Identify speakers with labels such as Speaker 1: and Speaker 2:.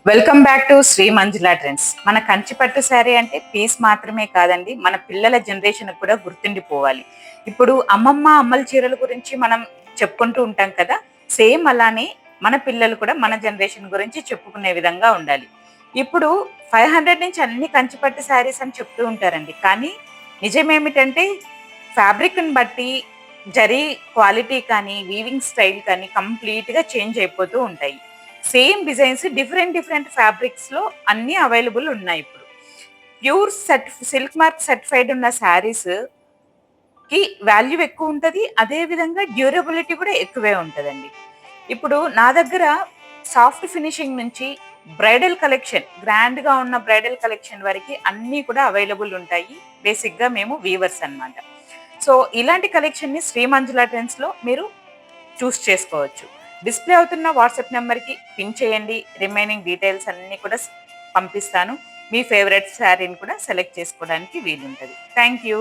Speaker 1: Welcome back to Shri Manjula trends. మన కంచిపట్టు శారీ అంటే పీస్ మాత్రమే కాదండి, మన పిల్లల జనరేషన్ కూడా గుర్తుండిపోవాలి. ఇప్పుడు అమ్మల చీరల గురించి మనం చెప్పుకుంటూ ఉంటాం కదా, సేమ్ అలానే మన పిల్లలు కూడా మన జనరేషన్ గురించి చెప్పుకునే విధంగా ఉండాలి. ఇప్పుడు 500 నుంచి అన్ని కంచిపట్టు శారీస్ అని చెప్తూ ఉంటారండి, కానీ నిజమేమిటంటే ఫ్యాబ్రిక్ని బట్టి జరీ క్వాలిటీ కానీ వీవింగ్ స్టైల్ కానీ కంప్లీట్గా చేంజ్ అయిపోతూ ఉంటాయి. Same designs different different fabrics లో అన్ని అవైలబుల్ ఉన్నాయి. ఇప్పుడు ప్యూర్ సిల్క్ మార్క్ సర్టిఫైడ్ ఉన్న శారీస్ కి వాల్యూ ఎక్కువ ఉంటుంది, అదే విధంగా డ్యూరబిలిటీ కూడా ఎక్కువే ఉంటుందండి. ఇప్పుడు నా దగ్గర సాఫ్ట్ ఫినిషింగ్ నుంచి బ్రైడల్ కలెక్షన్, గ్రాండ్ గా ఉన్న బ్రైడల్ కలెక్షన్ వరకు అన్ని కూడా అవైలబుల్ ఉంటాయి. బేసిక్ గా మేము వీవర్స్ అన్నమాట. సో ఇలాంటి కలెక్షన్ ని శ్రీ మంజులా ట్రెండ్స్ లో మీరు చూస్ చేసుకోవచ్చు. డిస్ప్లే అవుతున్న వాట్సాప్ నెంబర్కి పిన్ చేయండి, రిమైనింగ్ డీటెయిల్స్ అన్నీ కూడా పంపిస్తాను. మీ ఫేవరెట్ శారీని కూడా సెలెక్ట్ చేసుకోవడానికి వీలుంటుంది. Thank you.